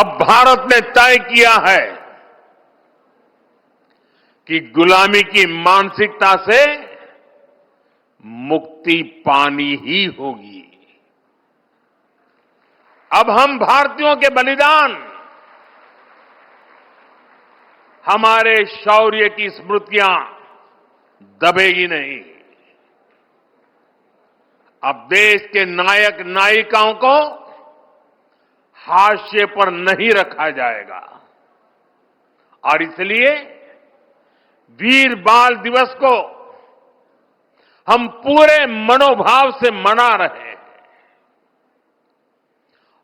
अब भारत ने तय किया है कि गुलामी की मानसिकता से मुक्ति पानी ही होगी। अब हम भारतीयों के बलिदान, हमारे शौर्य की स्मृतियां दबेगी नहीं। अब देश के नायक नायिकाओं को हाशिए पर नहीं रखा जाएगा और इसलिए वीर बाल दिवस को हम पूरे मनोभाव से मना रहे हैं।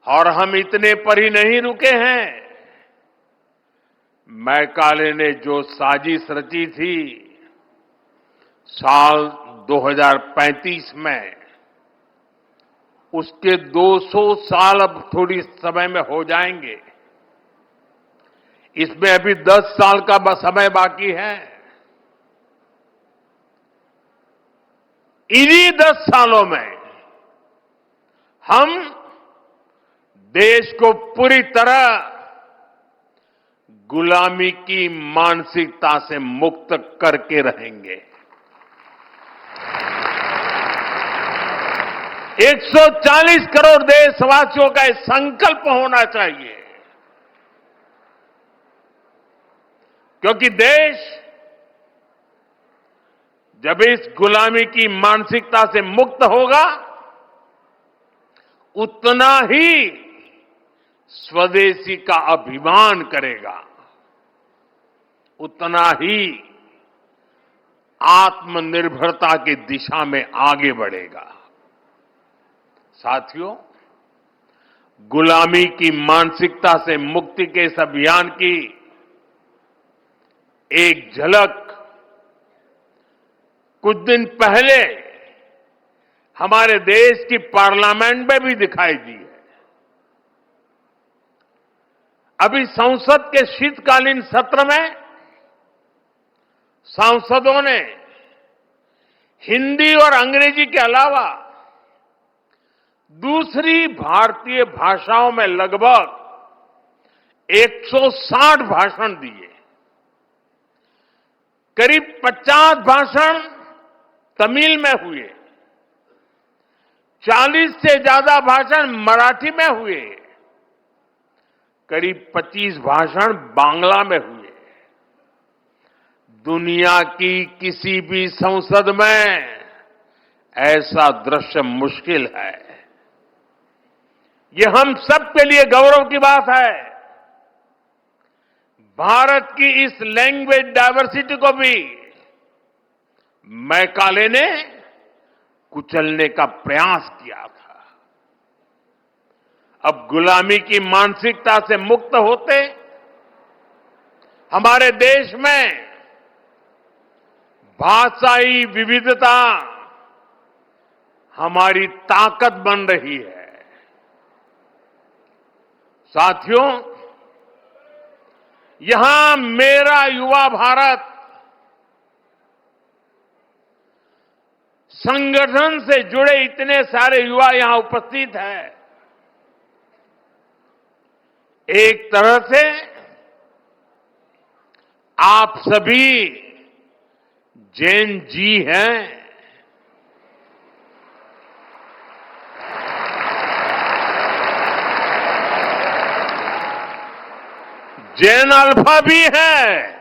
और हम इतने पर ही नहीं रुके हैं। मैकाले ने जो साजिश रची थी साल 2035 में, उसके 200 साल अब थोड़ी समय में हो जाएंगे। इसमें अभी 10 साल का समय बाकी है। इन्हीं 10 सालों में हम देश को पूरी तरह गुलामी की मानसिकता से मुक्त करके रहेंगे। 140 करोड़ देशवासियों का एक संकल्प होना चाहिए, क्योंकि देश जब इस गुलामी की मानसिकता से मुक्त होगा, उतना ही स्वदेशी का अभिमान करेगा, उतना ही आत्मनिर्भरता की दिशा में आगे बढ़ेगा। साथियों, गुलामी की मानसिकता से मुक्ति के इस अभियान की एक झलक कुछ दिन पहले हमारे देश की पार्लियामेंट में भी दिखाई दी है। अभी संसद के शीतकालीन सत्र में सांसदों ने हिंदी और अंग्रेजी के अलावा दूसरी भारतीय भाषाओं में लगभग 160 भाषण दिए। करीब 50 भाषण तमिल में हुए, 40 से ज्यादा भाषण मराठी में हुए, करीब 25 भाषण बांग्ला में हुए। दुनिया की किसी भी संसद में ऐसा दृश्य मुश्किल है। ये हम सब के लिए गौरव की बात है। भारत की इस लैंग्वेज डायवर्सिटी को भी मैकाले ने कुचलने का प्रयास किया था। अब गुलामी की मानसिकता से मुक्त होते हमारे देश में भाषाई विविधता हमारी ताकत बन रही है। साथियों, यहां मेरा युवा भारत संगठन से जुड़े इतने सारे युवा यहां उपस्थित हैं। एक तरह से आप सभी जैन जी हैं। जैन अल्फा भी है।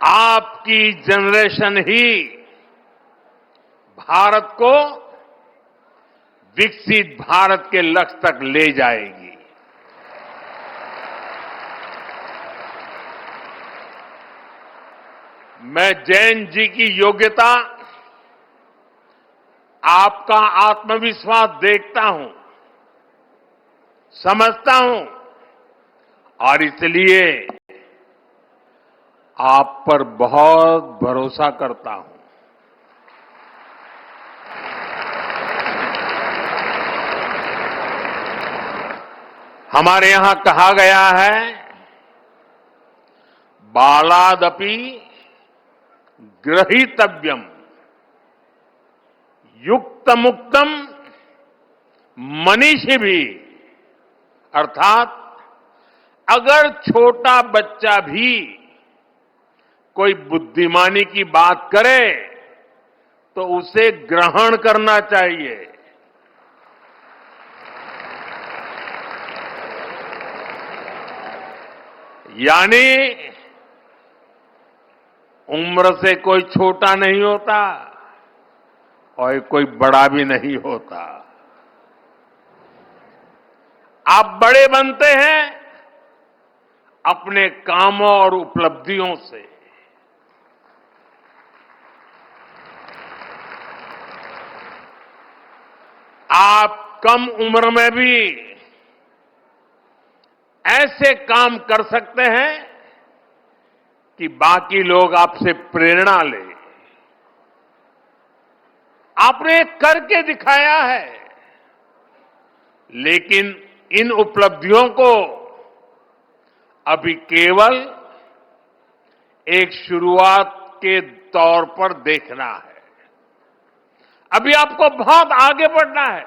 आपकी जनरेशन ही भारत को विकसित भारत के लक्ष्य तक ले जाएगी। मैं जैन जी की योग्यता, आपका आत्मविश्वास देखता हूं, समझता हूं और इसलिए आप पर बहुत भरोसा करता हूं। हमारे यहां कहा गया है, बालादपि ग्रहीतव्यम, युक्त मुक्तम मनीषी भी, अर्थात अगर छोटा बच्चा भी कोई बुद्धिमानी की बात करे तो उसे ग्रहण करना चाहिए। यानी उम्र से कोई छोटा नहीं होता और कोई बड़ा भी नहीं होता। आप बड़े बनते हैं अपने कामों और उपलब्धियों से। आप कम उम्र में भी ऐसे काम कर सकते हैं कि बाकी लोग आपसे प्रेरणा लें। आपने करके दिखाया है, लेकिन इन उपलब्धियों को अभी केवल एक शुरुआत के तौर पर देखना है। अभी आपको बहुत आगे बढ़ना है।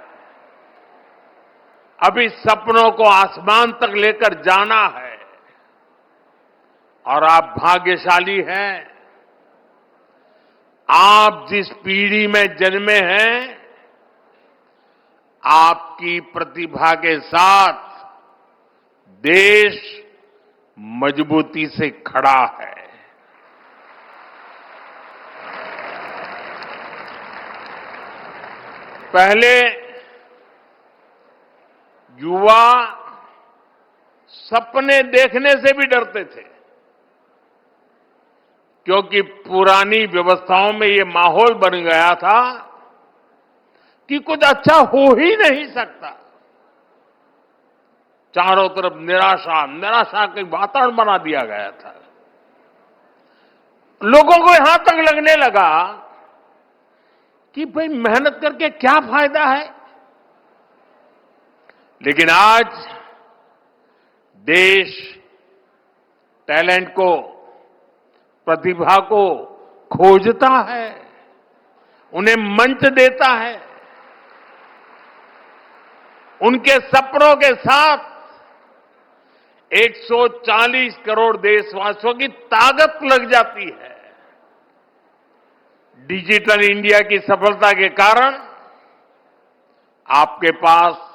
अभी सपनों को आसमान तक लेकर जाना है। और आप भाग्यशाली हैं। आप जिस पीढ़ी में जन्मे हैं, आपकी प्रतिभा के साथ देश मजबूती से खड़ा है। पहले युवा सपने देखने से भी डरते थे, क्योंकि पुरानी व्यवस्थाओं में ये माहौल बन गया था कि कुछ अच्छा हो ही नहीं सकता। चारों तरफ निराशा निराशा के वातावरण बना दिया गया था। लोगों को यहां तक लगने लगा कि भाई मेहनत करके क्या फायदा है। लेकिन आज देश टैलेंट को, प्रतिभा को खोजता है, उन्हें मंच देता है। उनके सपनों के साथ 140 करोड़ देशवासियों की ताकत लग जाती है। डिजिटल इंडिया की सफलता के कारण आपके पास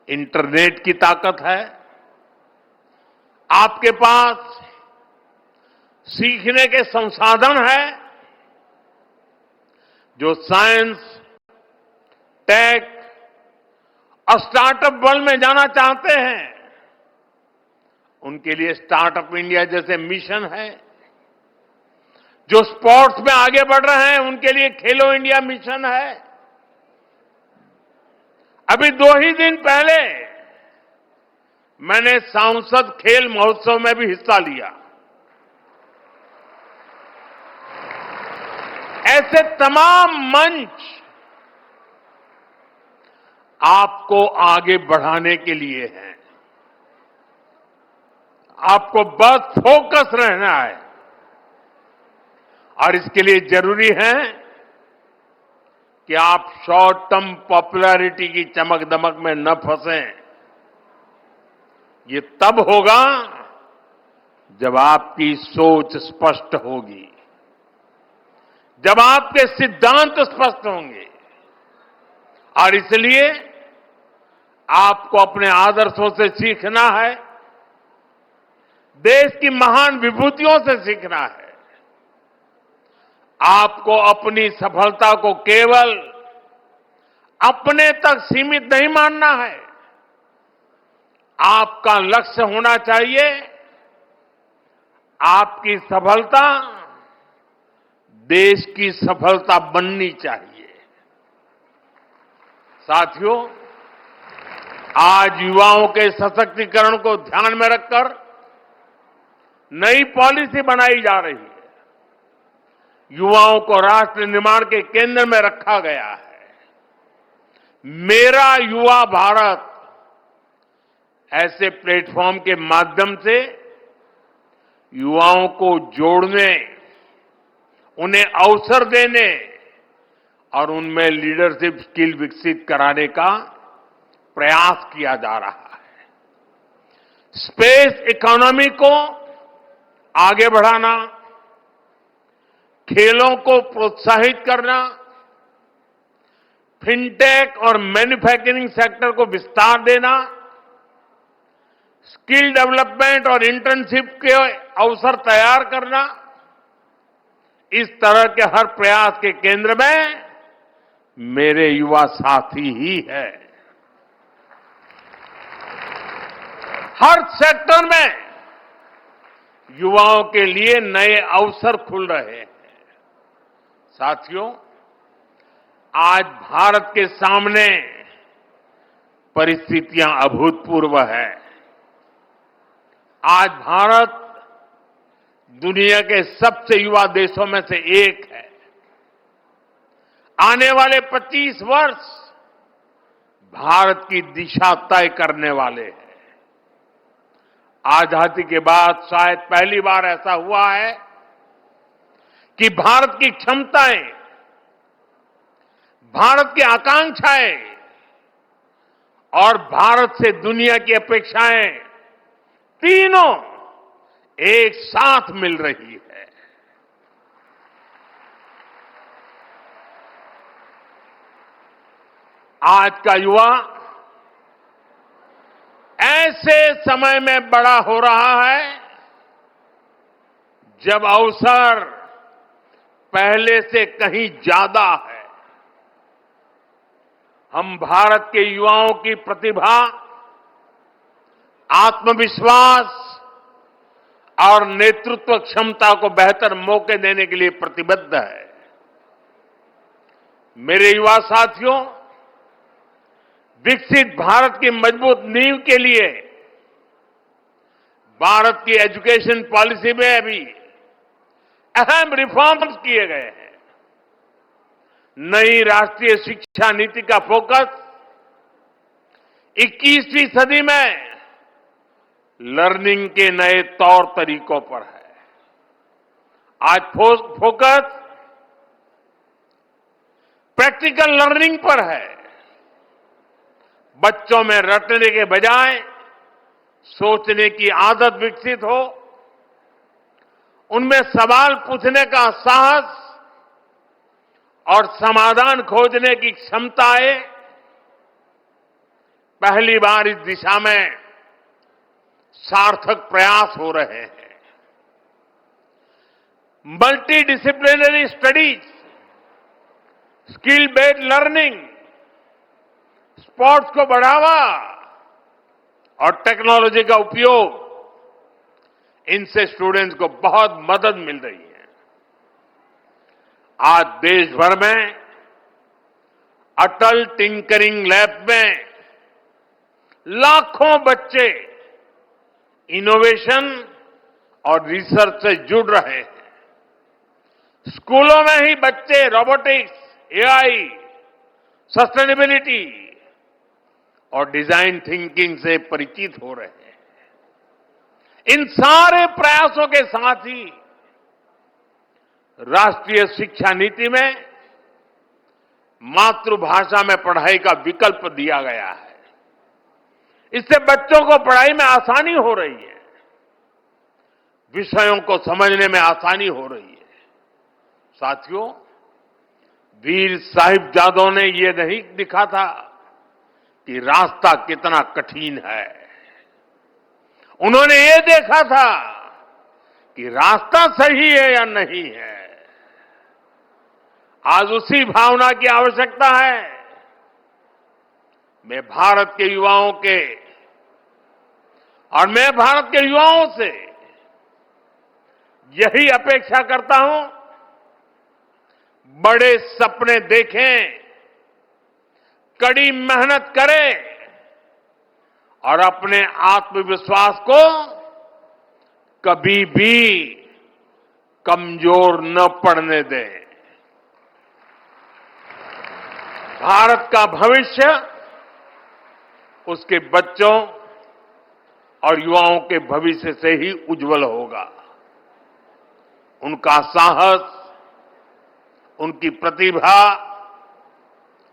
इंटरनेट की ताकत है, आपके पास सीखने के संसाधन है। जो साइंस, टेक और स्टार्टअप वर्ल्ड में जाना चाहते हैं, उनके लिए स्टार्टअप इंडिया जैसे मिशन है। जो स्पोर्ट्स में आगे बढ़ रहे हैं, उनके लिए खेलो इंडिया मिशन है। अभी 2 ही दिन पहले मैंने सांसद खेल महोत्सव में भी हिस्सा लिया। ऐसे तमाम मंच आपको आगे बढ़ाने के लिए हैं। आपको बस फोकस रहना है। और इसके लिए जरूरी है कि आप शॉर्ट टर्म पॉपुलैरिटी की चमक दमक में न फंसें। ये तब होगा जब आपकी सोच स्पष्ट होगी, जब आपके सिद्धांत स्पष्ट होंगे। और इसलिए आपको अपने आदर्शों से सीखना है, देश की महान विभूतियों से सीखना है। आपको अपनी सफलता को केवल अपने तक सीमित नहीं मानना है। आपका लक्ष्य होना चाहिए, आपकी सफलता देश की सफलता बननी चाहिए। साथियों, आज युवाओं के सशक्तिकरण को ध्यान में रखकर नई पॉलिसी बनाई जा रही है। युवाओं को राष्ट्र निर्माण के केंद्र में रखा गया है। मेरा युवा भारत ऐसे प्लेटफॉर्म के माध्यम से युवाओं को जोड़ने, उन्हें अवसर देने और उनमें लीडरशिप स्किल विकसित कराने का प्रयास किया जा रहा है। स्पेस इकोनॉमी को आगे बढ़ाना, खेलों को प्रोत्साहित करना, फिनटेक और मैन्युफैक्चरिंग सेक्टर को विस्तार देना, स्किल डेवलपमेंट और इंटर्नशिप के अवसर तैयार करना, इस तरह के हर प्रयास के केंद्र में मेरे युवा साथी ही है। हर सेक्टर में युवाओं के लिए नए अवसर खुल रहे हैं। साथियों, आज भारत के सामने परिस्थितियां अभूतपूर्व है। आज भारत दुनिया के सबसे युवा देशों में से एक है। आने वाले 25 वर्ष भारत की दिशा तय करने वाले हैं। आजादी के बाद शायद पहली बार ऐसा हुआ है कि भारत की क्षमताएं, भारत की आकांक्षाएं और भारत से दुनिया की अपेक्षाएं तीनों एक साथ मिल रही है। आज का युवा ऐसे समय में बड़ा हो रहा है जब अवसर पहले से कहीं ज्यादा है। हम भारत के युवाओं की प्रतिभा, आत्मविश्वास और नेतृत्व क्षमता को बेहतर मौके देने के लिए प्रतिबद्ध है। मेरे युवा साथियों, विकसित भारत की मजबूत नींव के लिए भारत की एजुकेशन पॉलिसी में भी अहम रिफॉर्म्स किए गए हैं। नई राष्ट्रीय शिक्षा नीति का फोकस 21वीं सदी में लर्निंग के नए तौर तरीकों पर है। आज फोकस प्रैक्टिकल लर्निंग पर है। बच्चों में रटने के बजाय सोचने की आदत विकसित हो, उनमें सवाल पूछने का साहस और समाधान खोजने की क्षमता आए। पहली बार इस दिशा में सार्थक प्रयास हो रहे हैं। Multi disciplinary studies, skill based learning, sports को बढ़ावा और टेक्नोलॉजी का उपयोग, इनसे स्टूडेंट्स को बहुत मदद मिल रही है। आज देश भर में अटल टिंकरिंग लैब में लाखों बच्चे इनोवेशन और रिसर्च से जुड़ रहे हैं। स्कूलों में ही बच्चे रोबोटिक्स, एआई, सस्टेनेबिलिटी और डिजाइन थिंकिंग से परिचित हो रहे हैं। इन सारे प्रयासों के साथ ही राष्ट्रीय शिक्षा नीति में मातृभाषा में पढ़ाई का विकल्प दिया गया है। इससे बच्चों को पढ़ाई में आसानी हो रही है, विषयों को समझने में आसानी हो रही है। साथियों, वीर साहिबजादों ने ये नहीं दिखा था कि रास्ता कितना कठिन है। उन्होंने ये देखा था कि रास्ता सही है या नहीं है। आज उसी भावना की आवश्यकता है। मैं भारत के युवाओं से यही अपेक्षा करता हूं, बड़े सपने देखें, कड़ी मेहनत करें और अपने आत्मविश्वास को कभी भी कमजोर न पड़ने दें। भारत का भविष्य उसके बच्चों और युवाओं के भविष्य से ही उज्जवल होगा। उनका साहस, उनकी प्रतिभा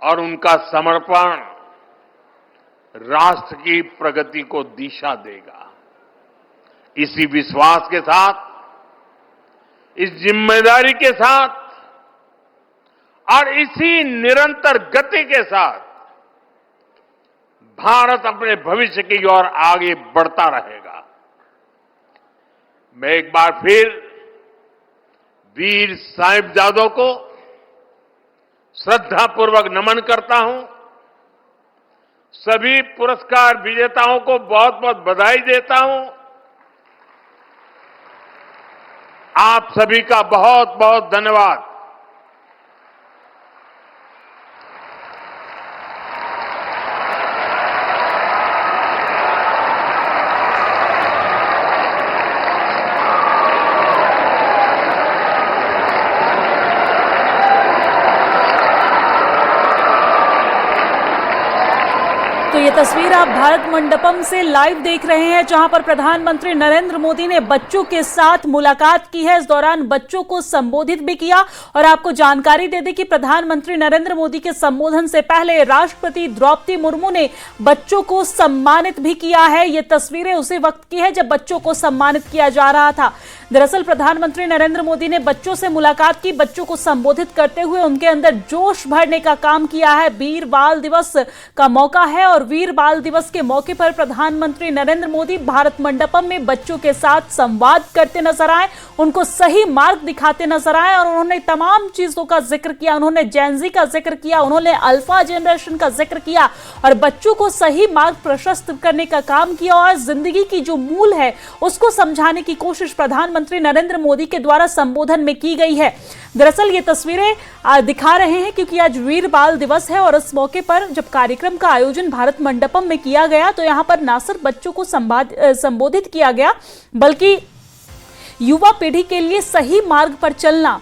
और उनका समर्पण राष्ट्र की प्रगति को दिशा देगा। इसी विश्वास के साथ, इस जिम्मेदारी के साथ और इसी निरंतर गति के साथ भारत अपने भविष्य की ओर आगे बढ़ता रहेगा। मैं एक बार फिर वीर साहिबजादों को श्रद्धापूर्वक नमन करता हूं। सभी पुरस्कार विजेताओं को बहुत बहुत बधाई देता हूं। आप सभी का बहुत बहुत धन्यवाद। तो ये तस्वीर आप भारत मंडपम से लाइव देख रहे हैं, जहां पर प्रधानमंत्री नरेंद्र मोदी ने बच्चों के साथ मुलाकात की है। इस दौरान बच्चों को संबोधित भी किया। और आपको जानकारी दे दें कि प्रधानमंत्री नरेंद्र मोदी के संबोधन से पहले राष्ट्रपति द्रौपदी मुर्मू ने बच्चों को सम्मानित भी किया है। ये तस्वीरें उसी वक्त की है जब बच्चों को सम्मानित किया जा रहा था। दरअसल प्रधानमंत्री नरेंद्र मोदी ने बच्चों से मुलाकात की, बच्चों को संबोधित करते हुए उनके अंदर जोश भरने का काम किया है। वीर बाल दिवस का मौका है और वीर बाल दिवस के मौके पर प्रधानमंत्री नरेंद्र मोदी भारत मंडपम में बच्चों के साथ संवाद करते नजर आए, उनको सही मार्ग दिखाते नजर आए और उन्होंने तमाम चीजों का जिक्र किया। उन्होंने जेनजी का जिक्र किया, उन्होंने अल्फा जनरेशन का जिक्र किया और बच्चों को सही मार्ग प्रशस्त करने का काम किया और जिंदगी की जो मूल है उसको समझाने की कोशिश प्रधानमंत्री नरेंद्र मोदी के द्वारा संबोधन में की गई है। दरअसल ये तस्वीरें दिखा रहे हैं क्योंकि आज वीर बाल दिवस है और इस मौके पर जब कार्यक्रम का आयोजन भारत मंडपम में किया गया तो यहां पर ना सिर्फ बच्चों को संबोधित किया गया बल्कि युवा पीढ़ी के लिए सही मार्ग पर चलना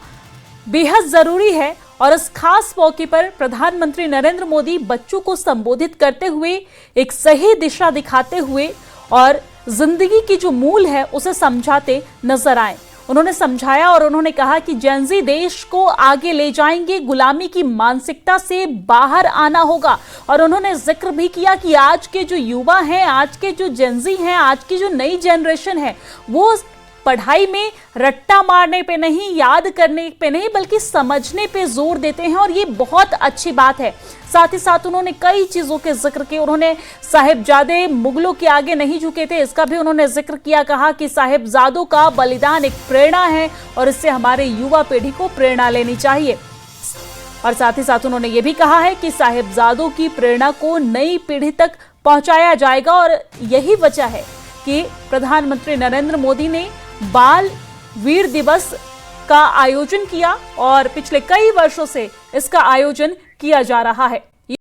बेहद जरूरी है। और इस खास मौके पर प्रधानमंत्री नरेंद्र मोदी बच्चों को संबोधित करते हुए एक सही दिशा दिखाते हुए और जिंदगी की जो मूल है उसे समझाते नजर आए। उन्होंने समझाया और उन्होंने कहा कि जेनजी देश को आगे ले जाएंगे, गुलामी की मानसिकता से बाहर आना होगा। और उन्होंने जिक्र भी किया कि आज के जो युवा हैं, आज के जो जेनजी हैं, आज की जो नई जनरेशन है वो पढ़ाई में रट्टा मारने पे नहीं, याद करने पे नहीं बल्कि समझने पे जोर देते हैं और ये बहुत अच्छी बात है। साथ ही साथ उन्होंने कई चीजों के जिक्र किए। उन्होंने साहिबजादे मुगलों के आगे नहीं झुके थे, इसका भी उन्होंने जिक्र किया। कहा कि साहिबजादों का बलिदान एक प्रेरणा है और इससे हमारे युवा पीढ़ी को प्रेरणा लेनी चाहिए। और साथ ही साथ उन्होंने ये भी कहा है कि साहिबजादों की प्रेरणा को नई पीढ़ी तक पहुंचाया जाएगा और यही वजह है कि प्रधानमंत्री नरेंद्र मोदी ने बाल वीर दिवस का आयोजन किया और पिछले कई वर्षों से इसका आयोजन किया जा रहा है।